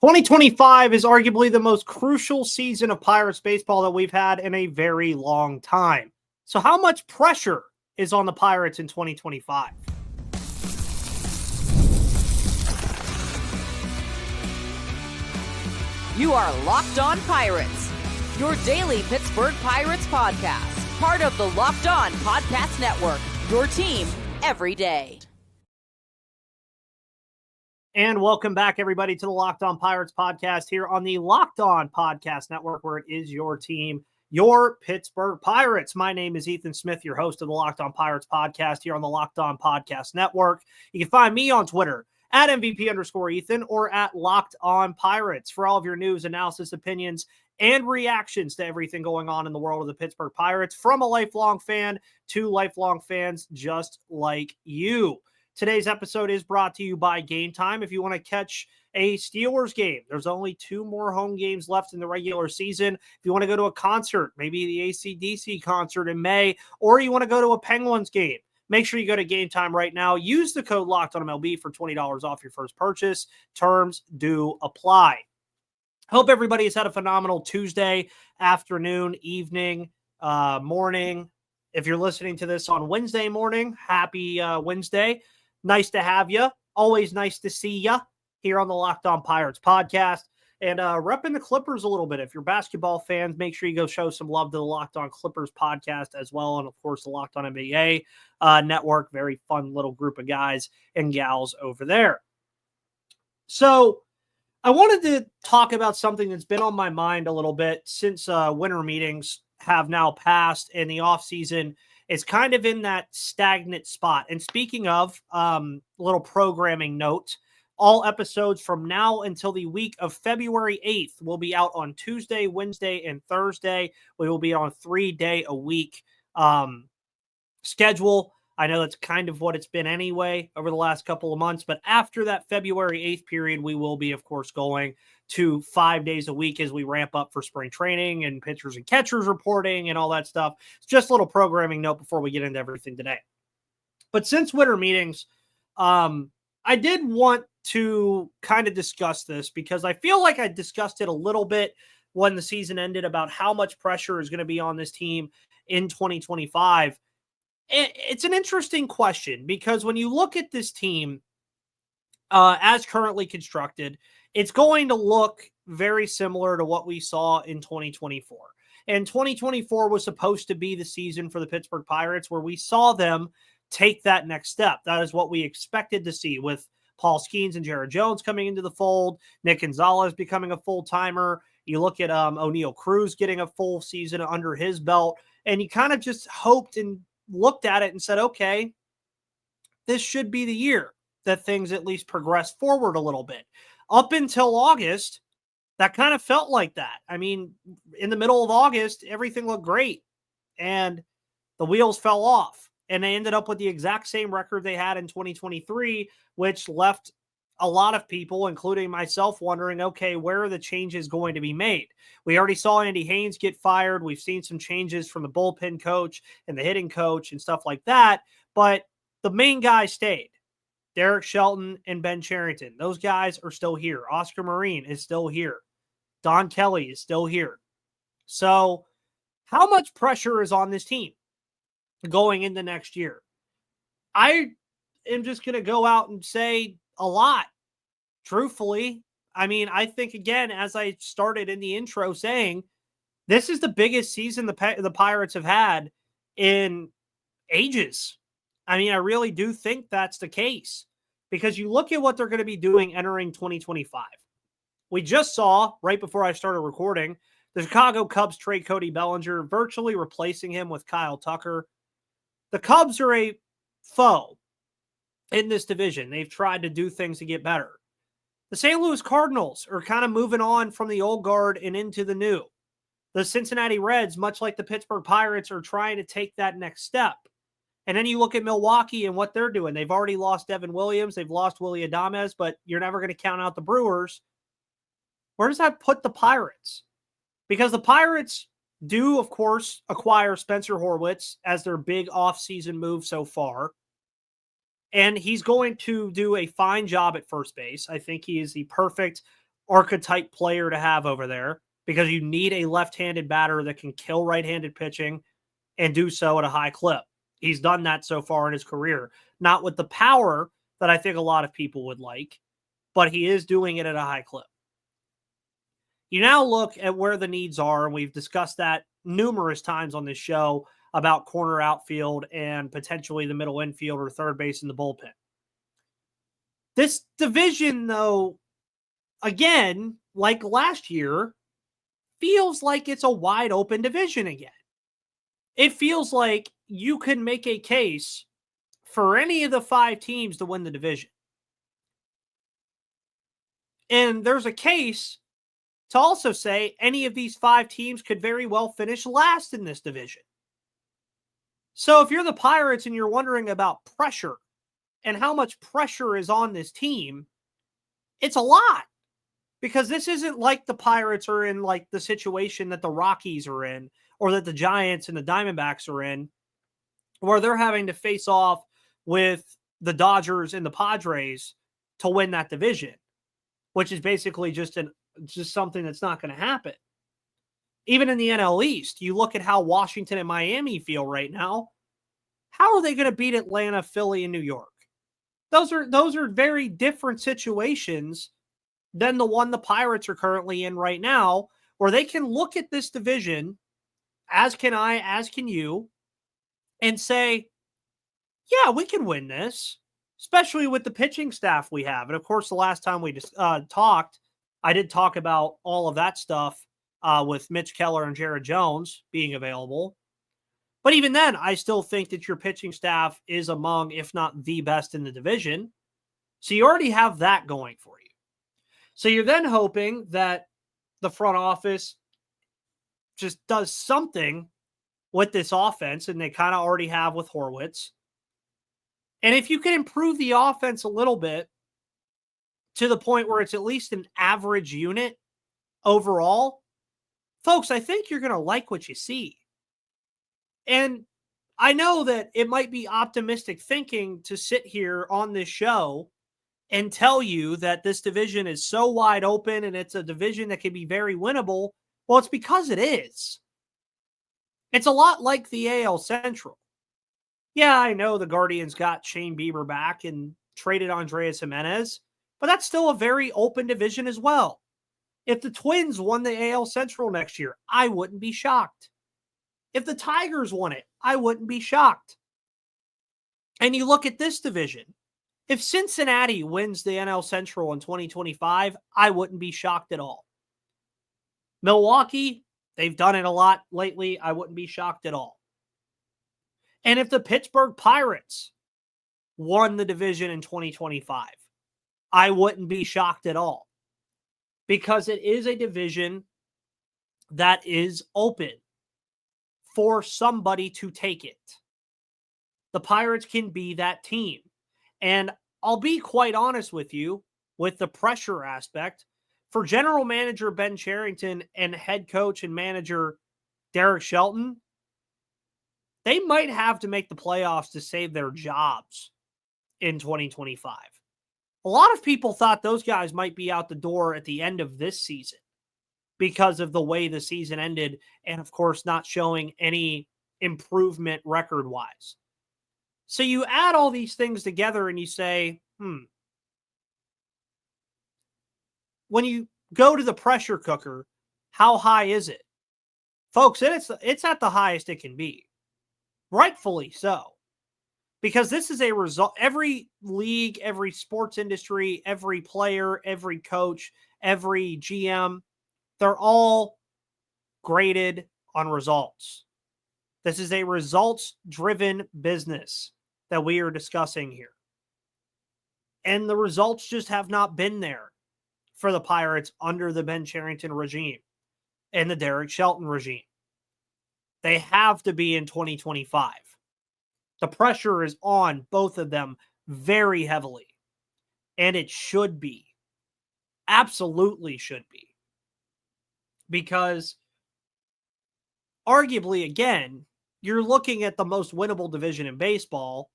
2025 is arguably the most crucial season of Pirates baseball that we've had in a very long time. So how much pressure is on the Pirates in 2025? You are Locked On Pirates, your daily Pittsburgh Pirates podcast, part of the Locked On Podcast Network, your team every day. And welcome back, everybody, to the Locked On Pirates podcast here on the Locked On Podcast Network, where it is your team, your Pittsburgh Pirates. My name is Ethan Smith, your host of the Locked On Pirates podcast here on the Locked On Podcast Network. You can find me on Twitter at MVP_Ethan or at Locked On Pirates for all of your news, analysis, opinions, and reactions to everything going on in the world of the Pittsburgh Pirates from a lifelong fan to lifelong fans just like you. Today's episode is brought to you by Game Time. If you want to catch a Steelers game, there's only 2 more home games left in the regular season. If you want to go to a concert, maybe the AC/DC concert in May, or you want to go to a Penguins game, make sure you go to Game Time right now. Use the code LOCKEDONMLB for $20 off your first purchase. Terms do apply. Hope everybody has had a phenomenal Tuesday afternoon, evening, morning. If you're listening to this on Wednesday morning, happy Wednesday. Nice to have you. Always nice to see you here on the Locked On Pirates podcast. And repping the Clippers a little bit. If you're basketball fans, make sure you go show some love to the Locked On Clippers podcast as well. And, of course, the Locked On NBA network. Very fun little group of guys and gals over there. So I wanted to talk about something that's been on my mind a little bit since winter meetings have now passed and the offseason is kind of in that stagnant spot. And speaking of little programming note, all episodes from now until the week of February 8th will be out on Tuesday, Wednesday, and Thursday. We will be on 3-day-a-week schedule. I know that's kind of what it's been anyway over the last couple of months, but after that February 8th period, we will be, of course, going to 5 days a week as we ramp up for spring training and pitchers and catchers reporting and all that stuff. It's just a little programming note before we get into everything today. But since winter meetings, I did want to kind of discuss this because I feel like I discussed it a little bit when the season ended about how much pressure is going to be on this team in 2025. It's an interesting question because when you look at this team as currently constructed, it's going to look very similar to what we saw in 2024. And 2024 was supposed to be the season for the Pittsburgh Pirates where we saw them take that next step. That is what we expected to see with Paul Skeens and Jared Jones coming into the fold, Nick Gonzalez becoming a full-timer. You look at O'Neal Cruz getting a full season under his belt, and you kind of just hoped and looked at it and said, okay, this should be the year that things at least progress forward a little bit. Up until August, that kind of felt like that. I mean, in the middle of August, everything looked great, and the wheels fell off, and they ended up with the exact same record they had in 2023, which left a lot of people, including myself, wondering, okay, where are the changes going to be made? We already saw Andy Haynes get fired. We've seen some changes from the bullpen coach and the hitting coach and stuff like that, but the main guys stayed. Derek Shelton and Ben Cherington. Those guys are still here. Oscar Marin is still here. Don Kelly is still here. So how much pressure is on this team going into next year? I am just going to go out and say a lot, truthfully. I mean, I think, again, as I started in the intro saying, this is the biggest season the Pirates have had in ages. I mean, I really do think that's the case because you look at what they're going to be doing entering 2025. We just saw, right before I started recording, the Chicago Cubs trade Cody Bellinger, virtually replacing him with Kyle Tucker. The Cubs are a foe in this division. They've tried to do things to get better. The St. Louis Cardinals are kind of moving on from the old guard and into the new. The Cincinnati Reds, much like the Pittsburgh Pirates, are trying to take that next step. And then you look at Milwaukee and what they're doing. They've already lost Devin Williams. They've lost Willy Adames, but you're never going to count out the Brewers. Where does that put the Pirates? Because the Pirates do, of course, acquire Spencer Horwitz as their big offseason move so far. And he's going to do a fine job at first base. I think he is the perfect archetype player to have over there because you need a left-handed batter that can kill right-handed pitching and do so at a high clip. He's done that so far in his career. Not with the power that I think a lot of people would like, but he is doing it at a high clip. You now look at where the needs are, and we've discussed that numerous times on this show about corner outfield and potentially the middle infield or third base in the bullpen. This division, though, again, like last year, feels like it's a wide open division again. It feels like you can make a case for any of the 5 teams to win the division. And there's a case to also say any of these 5 teams could very well finish last in this division. So if you're the Pirates and you're wondering about pressure and how much pressure is on this team, it's a lot. Because this isn't like the Pirates are in like the situation that the Rockies are in or that the Giants and the Diamondbacks are in, where they're having to face off with the Dodgers and the Padres to win that division, which is basically just something that's not going to happen. Even in the NL East, you look at how Washington and Miami feel right now. How are they going to beat Atlanta, Philly, and New York? Those are very different situations than the one the Pirates are currently in right now, where they can look at this division, as can I, as can you, and say, yeah, we can win this, especially with the pitching staff we have. And of course, the last time we just talked, I did talk about all of that stuff with Mitch Keller and Jared Jones being available. But even then, I still think that your pitching staff is among, if not the best in the division. So you already have that going for you. So you're then hoping that the front office just does something with this offense, and they kind of already have with Horwitz. And if you can improve the offense a little bit to the point where it's at least an average unit overall, folks, I think you're going to like what you see. And I know that it might be optimistic thinking to sit here on this show and tell you that this division is so wide open and it's a division that can be very winnable. Well, it's because it is. It's a lot like the AL Central. Yeah, I know the Guardians got Shane Bieber back and traded Andreas Jimenez, but that's still a very open division as well. If the Twins won the AL Central next year, I wouldn't be shocked. If the Tigers won it, I wouldn't be shocked. And you look at this division. If Cincinnati wins the NL Central in 2025, I wouldn't be shocked at all. Milwaukee, they've done it a lot lately. I wouldn't be shocked at all. And if the Pittsburgh Pirates won the division in 2025, I wouldn't be shocked at all. Because it is a division that is open for somebody to take it. The Pirates can be that team. And I'll be quite honest with you with the pressure aspect. For general manager Ben Cherington and head coach and manager Derek Shelton, they might have to make the playoffs to save their jobs in 2025. A lot of people thought those guys might be out the door at the end of this season because of the way the season ended and, of course, not showing any improvement record-wise. So you add all these things together and you say, when you go to the pressure cooker, how high is it? Folks, it's at the highest it can be. Rightfully so. Because this is a result. Every league, every sports industry, every player, every coach, every GM, they're all graded on results. This is a results-driven business that we are discussing here. And the results just have not been there for the Pirates under the Ben Cherington regime and the Derek Shelton regime. They have to be in 2025. The pressure is on both of them very heavily. And it should be. Absolutely should be. Because arguably, again, you're looking at the most winnable division in baseball.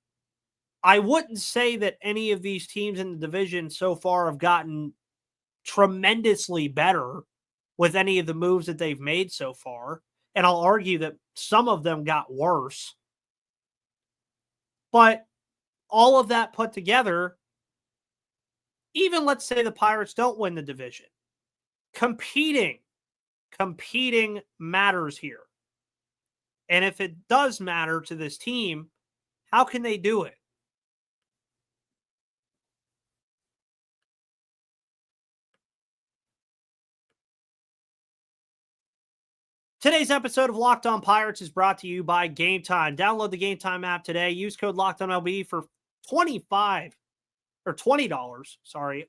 I wouldn't say that any of these teams in the division so far have gotten tremendously better with any of the moves that they've made so far. And I'll argue that some of them got worse. But all of that put together, even let's say the Pirates don't win the division, competing matters here. And if it does matter to this team, how can they do it? Today's episode of Locked On Pirates is brought to you by Game Time. Download the Game Time app today. Use code LOCKEDONMLB for $20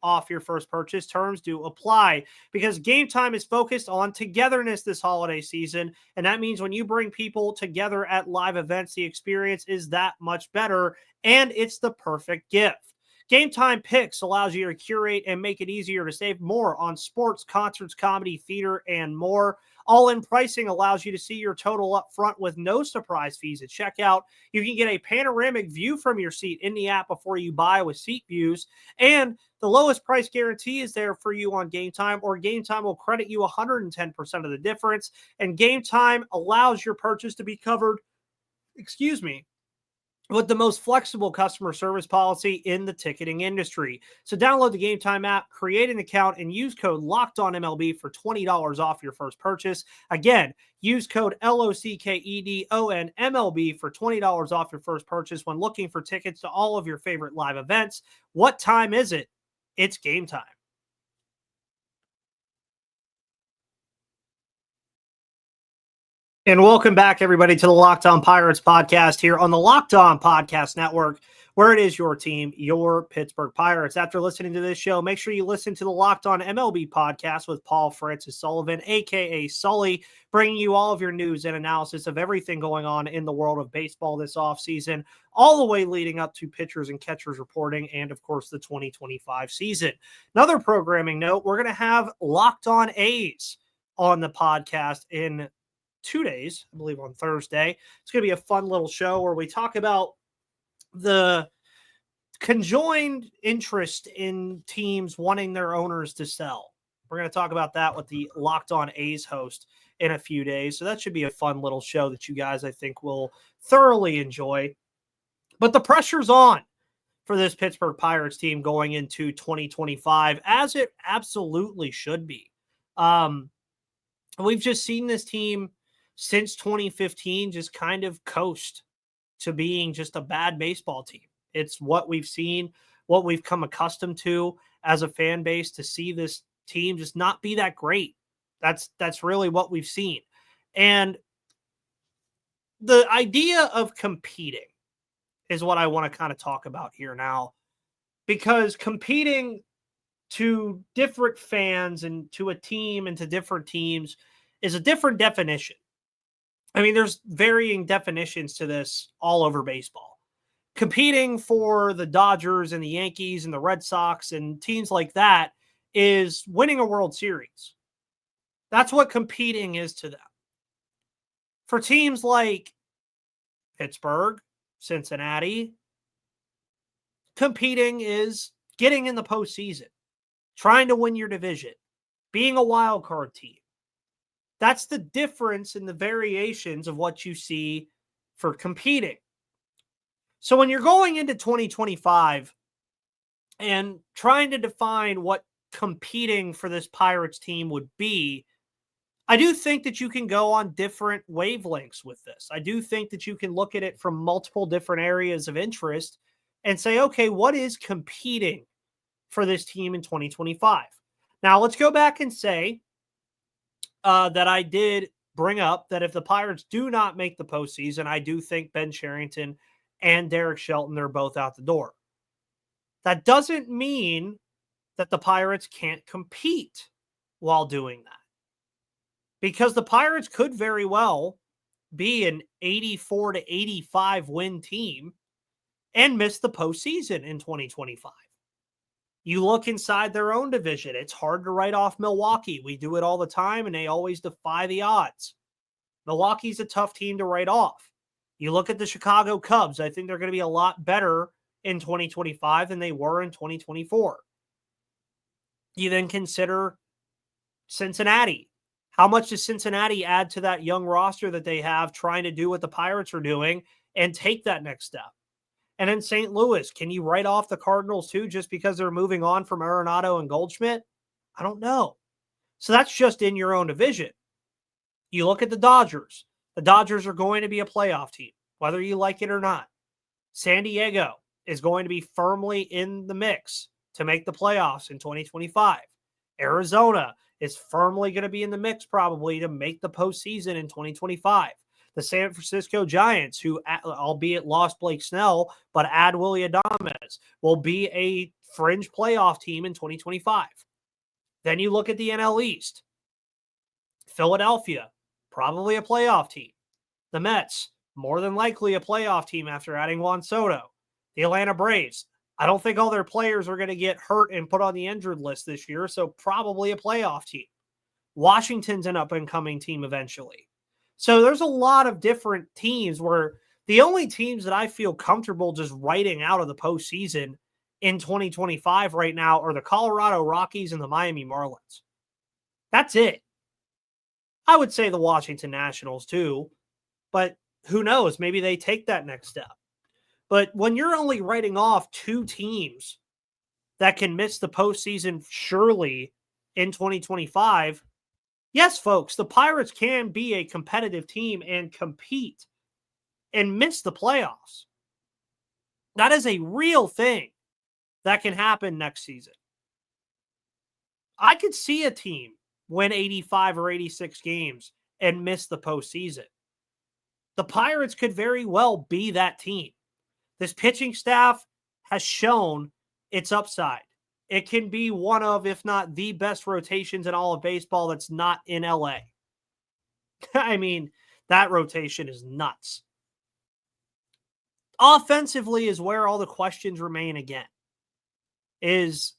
off your first purchase. Terms do apply because Game Time is focused on togetherness this holiday season. And that means when you bring people together at live events, the experience is that much better, and it's the perfect gift. Game Time Picks allows you to curate and make it easier to save more on sports, concerts, comedy, theater, and more. All-in pricing allows you to see your total up front with no surprise fees at checkout. You can get a panoramic view from your seat in the app before you buy with seat views. And the lowest price guarantee is there for you on Game Time, or Game Time will credit you 110% of the difference. And Game Time allows your purchase to be covered, with the most flexible customer service policy in the ticketing industry. So download the Game Time app, create an account, and use code LOCKEDONMLB for $20 off your first purchase. Again, use code LOCKEDONMLB for $20 off your first purchase when looking for tickets to all of your favorite live events. What time is it? It's game time. And welcome back, everybody, to the Locked On Pirates podcast here on the Locked On Podcast Network, where it is your team, your Pittsburgh Pirates. After listening to this show, make sure you listen to the Locked On MLB podcast with Paul Francis Sullivan, a.k.a. Sully, bringing you all of your news and analysis of everything going on in the world of baseball this offseason, all the way leading up to pitchers and catchers reporting and, of course, the 2025 season. Another programming note, we're going to have Locked On A's on the podcast in 2 days, I believe on Thursday. It's going to be a fun little show where we talk about the conjoined interest in teams wanting their owners to sell. We're going to talk about that with the Locked On A's host in a few days. So that should be a fun little show that you guys, I think, will thoroughly enjoy. But the pressure's on for this Pittsburgh Pirates team going into 2025, as it absolutely should be. We've just seen this team since 2015 just kind of coast to being just a bad baseball team. It's what we've seen, what we've come accustomed to as a fan base, to see this team just not be that great. That's really what we've seen. And the idea of competing is what I want to kind of talk about here now, because competing to different fans and to a team and to different teams is a different definition. I mean, there's varying definitions to this all over baseball. Competing for the Dodgers and the Yankees and the Red Sox and teams like that is winning a World Series. That's what competing is to them. For teams like Pittsburgh, Cincinnati, competing is getting in the postseason, trying to win your division, being a wild card team. That's the difference in the variations of what you see for competing. So when you're going into 2025 and trying to define what competing for this Pirates team would be, I do think that you can go on different wavelengths with this. I do think that you can look at it from multiple different areas of interest and say, okay, what is competing for this team in 2025? Now, let's go back and say that I did bring up that if the Pirates do not make the postseason, I do think Ben Cherington and Derek Shelton are both out the door. That doesn't mean that the Pirates can't compete while doing that, because the Pirates could very well be an 84 to 85 win team and miss the postseason in 2025. You look inside their own division, it's hard to write off Milwaukee. We do it all the time, and they always defy the odds. Milwaukee's a tough team to write off. You look at the Chicago Cubs, I think they're going to be a lot better in 2025 than they were in 2024. You then consider Cincinnati. How much does Cincinnati add to that young roster that they have trying to do what the Pirates are doing and take that next step? And then St. Louis, can you write off the Cardinals too just because they're moving on from Arenado and Goldschmidt? I don't know. So that's just in your own division. You look at the Dodgers. The Dodgers are going to be a playoff team, whether you like it or not. San Diego is going to be firmly in the mix to make the playoffs in 2025. Arizona is firmly going to be in the mix probably to make the postseason in 2025. The San Francisco Giants, who, albeit lost Blake Snell, but add Willy Adames, will be a fringe playoff team in 2025. Then you look at the NL East. Philadelphia, probably a playoff team. The Mets, more than likely a playoff team after adding Juan Soto. The Atlanta Braves, I don't think all their players are going to get hurt and put on the injured list this year, so probably a playoff team. Washington's an up-and-coming team eventually. So there's a lot of different teams where the only teams that I feel comfortable just writing out of the postseason in 2025 right now are the Colorado Rockies and the Miami Marlins. That's it. I would say the Washington Nationals too, but who knows? Maybe they take that next step. But when you're only writing off two teams that can miss the postseason surely in 2025, yes, folks, the Pirates can be a competitive team and compete and miss the playoffs. That is a real thing that can happen next season. I could see a team win 85 or 86 games and miss the postseason. The Pirates could very well be that team. This pitching staff has shown its upside. It can be one of, if not the best rotations in all of baseball that's not in LA. I mean, that rotation is nuts. Offensively is where all the questions remain again. Is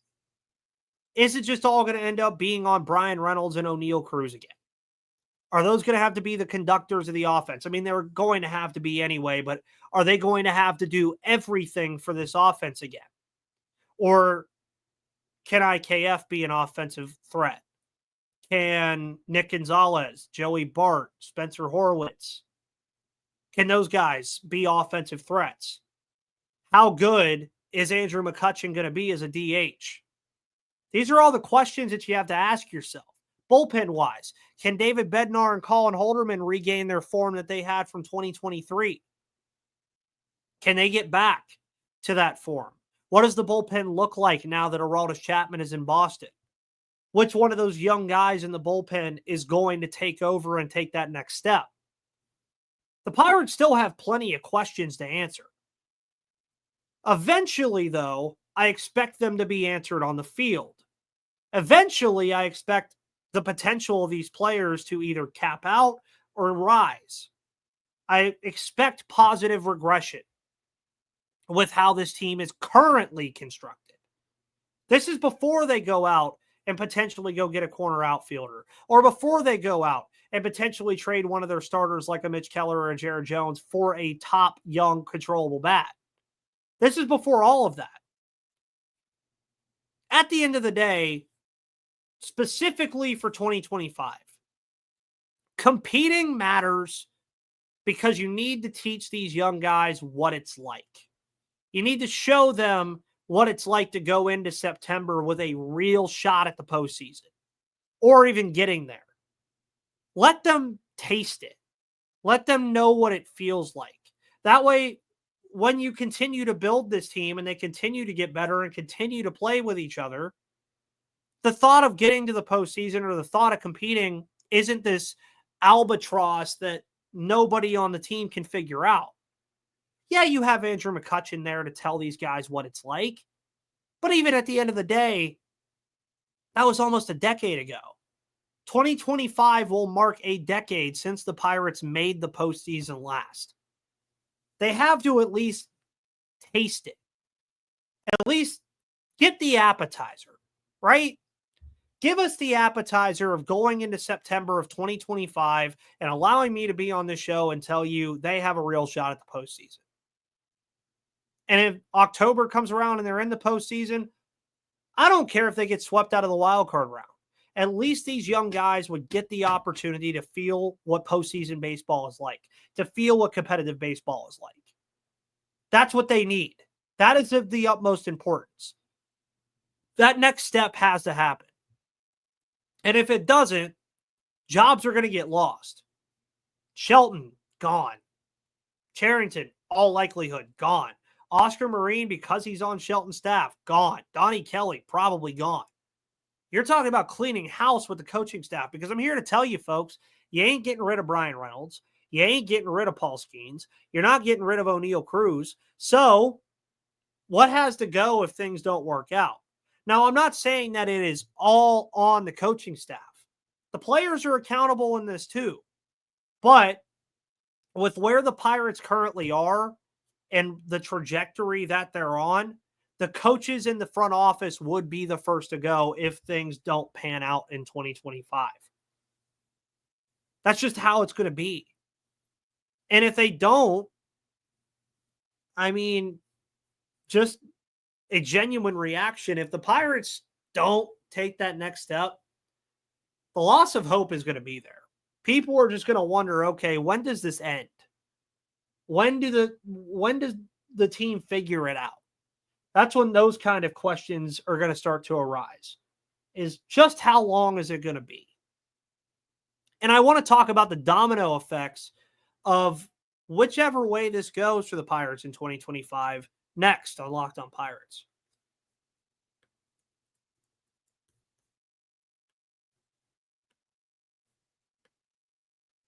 it just all going to end up being on Brian Reynolds and O'Neal Cruz again? Are those going to have to be the conductors of the offense? I mean, they're going to have to be anyway, but are they going to have to do everything for this offense again? Or can IKF be an offensive threat? Can Nick Gonzalez, Joey Bart, Spencer Horwitz, can those guys be offensive threats? How good is Andrew McCutchen going to be as a DH? These are all the questions that you have to ask yourself. Bullpen-wise, can David Bednar and Colin Holderman regain their form that they had from 2023? Can they get back to that form? What does the bullpen look like now that Aroldis Chapman is in Boston? Which one of those young guys in the bullpen is going to take over and take that next step? The Pirates still have plenty of questions to answer. Eventually, though, I expect them to be answered on the field. Eventually, I expect the potential of these players to either cap out or rise. I expect positive regression with how this team is currently constructed. This is before they go out and potentially go get a corner outfielder, or before they go out and potentially trade one of their starters like a Mitch Keller or a Jared Jones for a top, young, controllable bat. This is before all of that. At the end of the day, specifically for 2025, competing matters because you need to teach these young guys what it's like. You need to show them what it's like to go into September with a real shot at the postseason or even getting there. Let them taste it. Let them know what it feels like. That way, when you continue to build this team and they continue to get better and continue to play with each other, the thought of getting to the postseason or the thought of competing isn't this albatross that nobody on the team can figure out. Yeah, you have Andrew McCutchen there to tell these guys what it's like. But even at the end of the day, that was almost a decade ago. 2025 will mark a decade since the Pirates made the postseason last. They have to at least taste it. At least get the appetizer, right? Give us the appetizer of going into September of 2025 and allowing me to be on this show and tell you they have a real shot at the postseason. And if October comes around and they're in the postseason, I don't care if they get swept out of the wild card round. At least these young guys would get the opportunity to feel what postseason baseball is like, to feel what competitive baseball is like. That's what they need. That is of the utmost importance. That next step has to happen. And if it doesn't, jobs are going to get lost. Shelton, gone. Charrington, all likelihood, gone. Oscar Marine, because he's on Shelton's staff, gone. Donnie Kelly, probably gone. You're talking about cleaning house with the coaching staff, because I'm here to tell you, folks, you ain't getting rid of Brian Reynolds. You ain't getting rid of Paul Skeens. You're not getting rid of O'Neal Cruz. So what has to go if things don't work out? Now, I'm not saying that it is all on the coaching staff. The players are accountable in this too. But with where the Pirates currently are and the trajectory that they're on, the coaches in the front office would be the first to go if things don't pan out in 2025. That's just how it's going to be. And if they don't, I mean, just a genuine reaction. If the Pirates don't take that next step, the loss of hope is going to be there. People are just going to wonder, okay, when does this end? When does the team figure it out? That's when those kind of questions are going to start to arise. Is just how long is it going to be? And I want to talk about the domino effects of whichever way this goes for the Pirates in 2025 next on Locked On Pirates.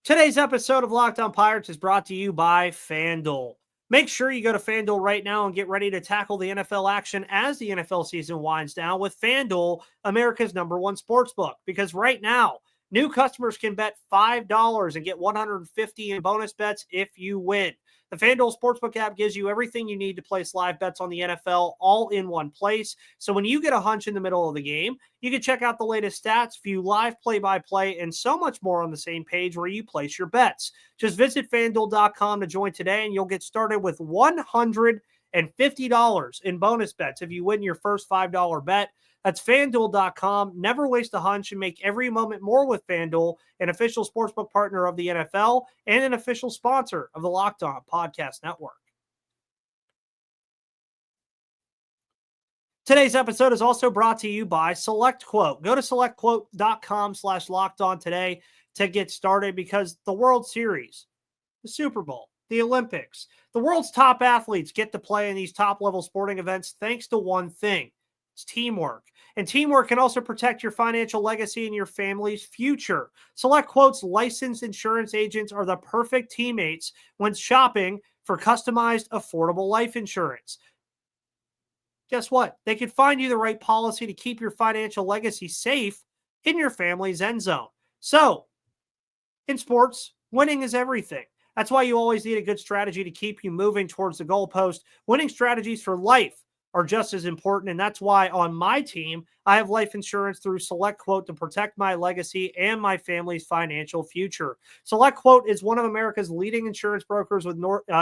Today's episode of Locked On Pirates is brought to you by FanDuel. Make sure you go to FanDuel right now and get ready to tackle the NFL action as the NFL season winds down with FanDuel, America's #1 sportsbook. Because right now, new customers can bet $5 and get $150 in bonus bets if you win. The FanDuel Sportsbook app gives you everything you need to place live bets on the NFL all in one place. So when you get a hunch in the middle of the game, you can check out the latest stats, view live play-by-play, and so much more on the same page where you place your bets. Just visit FanDuel.com to join today, and you'll get started with $150 in bonus bets if you win your first $5 bet. That's FanDuel.com. Never waste a hunch and make every moment more with FanDuel, an official sportsbook partner of the NFL and an official sponsor of the Locked On Podcast Network. Today's episode is also brought to you by SelectQuote. Go to SelectQuote.com/lockedon today to get started, because the World Series, the Super Bowl, the Olympics, the world's top athletes get to play in these top-level sporting events thanks to one thing. It's teamwork. And teamwork can also protect your financial legacy and your family's future. SelectQuote's licensed insurance agents are the perfect teammates when shopping for customized, affordable life insurance. Guess what? They can find you the right policy to keep your financial legacy safe in your family's end zone. So, in sports, winning is everything. That's why you always need a good strategy to keep you moving towards the goalpost. Winning strategies for life are just as important, and that's why on my team, I have life insurance through SelectQuote to protect my legacy and my family's financial future. SelectQuote is one of America's leading insurance brokers with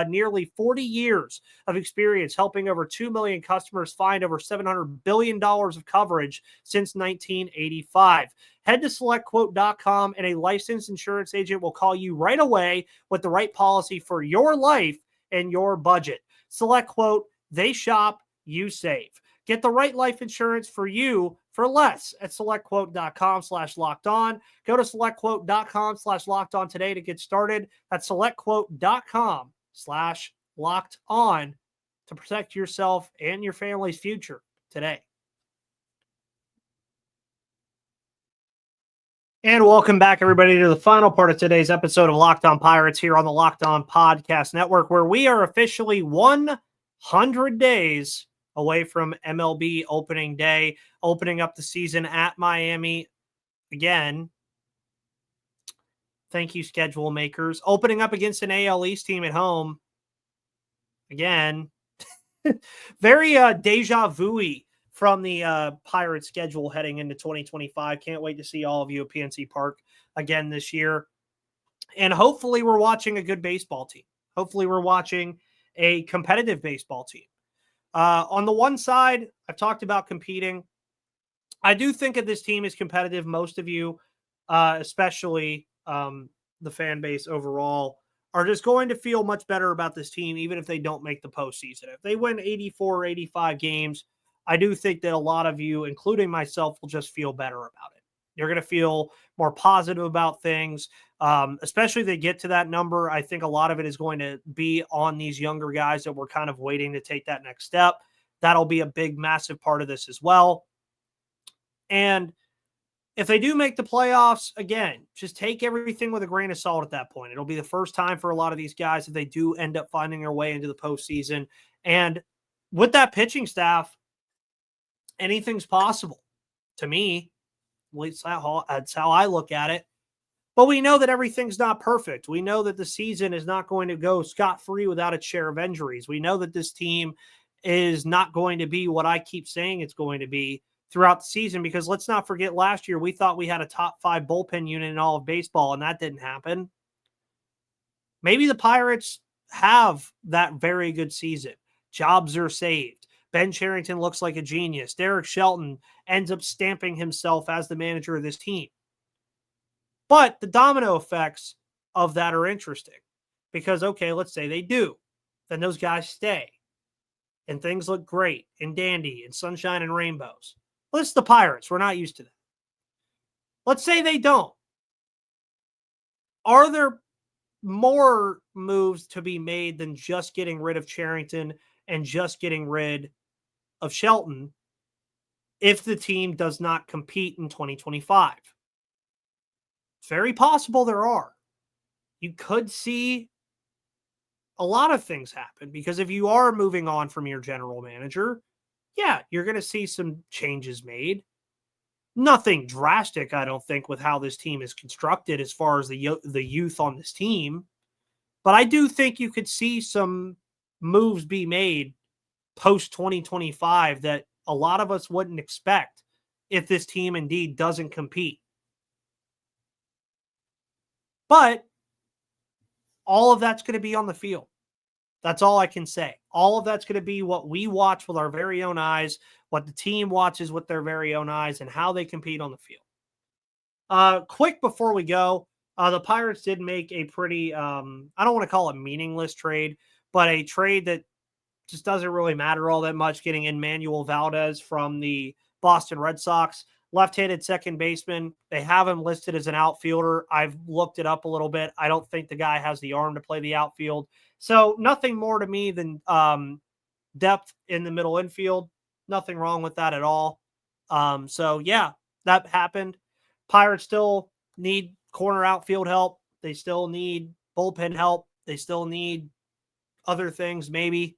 nearly 40 years of experience, helping over 2 million customers find over $700 billion of coverage since 1985. Head to SelectQuote.com, and a licensed insurance agent will call you right away with the right policy for your life and your budget. SelectQuote, they shop, you save. Get the right life insurance for you for less at SelectQuote.com/lockedon. Go to SelectQuote.com/lockedon today to get started. That's SelectQuote.com/lockedon to protect yourself and your family's future today. And welcome back, everybody, to the final part of today's episode of Locked On Pirates here on the Locked On Podcast Network, where we are officially 100 days away from MLB opening day, opening up the season at Miami again. Thank you, schedule makers. Opening up against an AL East team at home again. Very deja vu-y from the Pirates schedule heading into 2025. Can't wait to see all of you at PNC Park again this year. And hopefully we're watching a good baseball team. Hopefully we're watching a competitive baseball team. On the one side, I've talked about competing. I do think that this team is competitive. Most of you, especially the fan base overall, are just going to feel much better about this team, even if they don't make the postseason. If they win 84 or 85 games, I do think that a lot of you, including myself, will just feel better about it. You're going to feel more positive about things, especially if they get to that number. I think a lot of it is going to be on these younger guys that we're kind of waiting to take that next step. That'll be a big, massive part of this as well. And if they do make the playoffs, again, just take everything with a grain of salt at that point. It'll be the first time for a lot of these guys that they do end up finding their way into the postseason. And with that pitching staff, anything's possible to me. At least that's how I look at it. But we know that everything's not perfect. We know that the season is not going to go scot-free without its share of injuries. We know that this team is not going to be what I keep saying it's going to be throughout the season, because let's not forget last year we thought we had a top 5 bullpen unit in all of baseball, and that didn't happen. Maybe the Pirates have that very good season. Jobs are saved. Ben Cherington looks like a genius. Derek Shelton ends up stamping himself as the manager of this team. But the domino effects of that are interesting because, okay, let's say they do. Then those guys stay. And things look great and dandy and sunshine and rainbows. Well, it's the Pirates. We're not used to that. Let's say they don't. Are there more moves to be made than just getting rid of Cherington and just getting rid of Shelton if the team does not compete in 2025? It's very possible there are. You could see a lot of things happen because if you are moving on from your general manager, yeah, you're going to see some changes made. Nothing drastic, I don't think, with how this team is constructed as far as the youth on this team. But I do think you could see some moves be made post-2025 that a lot of us wouldn't expect if this team indeed doesn't compete. But all of that's going to be on the field. That's all I can say. All of that's going to be what we watch with our very own eyes, what the team watches with their very own eyes, and how they compete on the field. Quick before we go, the Pirates did make a pretty, I don't want to call it meaningless trade, but a trade that just doesn't really matter all that much, getting in Manuel Valdez from the Boston Red Sox. Left-handed second baseman. They have him listed as an outfielder. I've looked it up a little bit. I don't think the guy has the arm to play the outfield. So nothing more to me than depth in the middle infield. Nothing wrong with that at all. So, yeah, that happened. Pirates still need corner outfield help. They still need bullpen help. They still need other things maybe.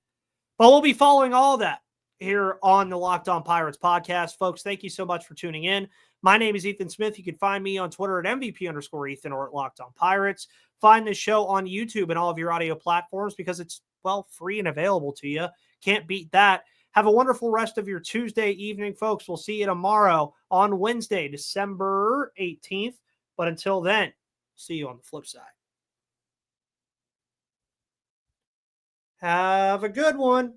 But we'll be following all that here on the Locked On Pirates podcast. Folks, thank you so much for tuning in. My name is Ethan Smith. You can find me on Twitter at MVP_Ethan or at Locked On Pirates. Find this show on YouTube and all of your audio platforms because it's, well, free and available to you. Can't beat that. Have a wonderful rest of your Tuesday evening, folks. We'll see you tomorrow on Wednesday, December 18th. But until then, see you on the flip side. Have a good one.